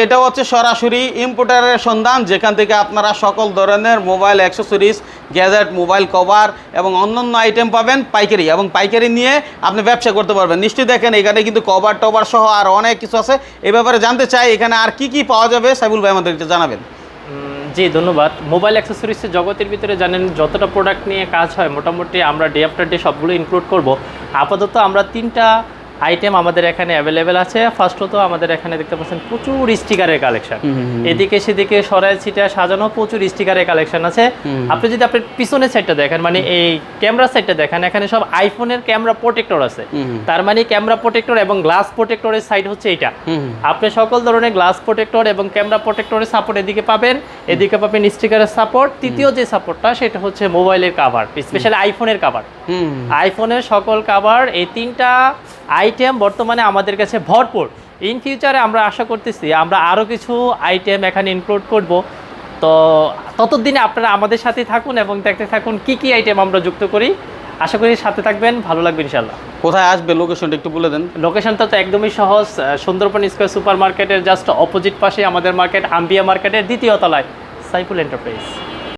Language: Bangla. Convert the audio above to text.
এটা হচ্ছে সরাসরি ইম্পোর্টারের সন্ধান, যেখান থেকে আপনারা সকল ধরনের mobile accessories, gadget, mobile cover এবং অন্যান্য আইটেম পাবেন পাইকারি, এবং পাইকারি নিয়ে আপনি ব্যবসা করতে পারবেন। নিশ্চয়ই দেখেন এখানে কিন্তু কভার টভার সহ আর অনেক কিছু আছে। এই ব্যাপারে জানতে চাই এখানে আর কি কি পাওয়া যাবে, সাইফুল ভাই আমাদেরকে জানাবেন। জি ধন্যবাদ। মোবাইল অ্যাক্সেসরিজের জগতের ভিতরে জানেন যতটা প্রোডাক্ট নিয়ে কাজ হয় মোটামুটি আমরা ডে আফটার ডে সবগুলো ইনক্লুড করব। আপাতত আমরা 3টা আইটেম আমাদের এখানে অ্যাভেলেবেল আছে। ফার্স্টত আমাদের এখানে দেখতে পাচ্ছেন প্রচুর স্টিকারের কালেকশন, এদিকে সেদিকে সরাই ছিটা সাজানো প্রচুর স্টিকারের কালেকশন আছে। আপনি যদি আপনার পিছনের সাইডটা দেখেন, মানে এই ক্যামেরা সাইডটা দেখেন, এখানে সব আইফোনের ক্যামেরা প্রোটেক্টর আছে। তার মানে ক্যামেরা প্রোটেক্টর এবং গ্লাস প্রোটেক্টরের সাইড হচ্ছে এটা। আপনি সকল ধরনের গ্লাস প্রোটেক্টর এবং ক্যামেরা প্রোটেক্টরের সাপোর্ট এদিকে পাবেন, এদিকে পাবেন স্টিকারের সাপোর্ট। তৃতীয় যে সাপোর্টটা সেটা হচ্ছে মোবাইলের কাভার, স্পেশালি আইফোনের কাভার। আইফোনের সকল কাভার, এই 3টা আইটেম বর্তমানে আমাদের কাছে ভরপুর। ইন ফিউচারে আমরা আশা করতেছি আমরা আরও কিছু আইটেম এখানে ইনক্লুড করব। তো ততদিনে আপনারা আমাদের সাথে থাকুন এবং দেখতে থাকুন কি কি আইটেম আমরা যুক্ত করি। আশা করি সাথে থাকবেন, ভালো লাগবে ইনশাল্লাহ। কোথায় আসবে লোকেশনটা একটু বলে দেন। লোকেশনটা তো একদমই সহজ, সুন্দরবন স্কয়ার সুপার মার্কেটের জাস্ট অপোজিট পাশে আমাদের মার্কেট, আম্বিয়া মার্কেটের 2য় তলায় সাইফুল এন্টারপ্রাইজ।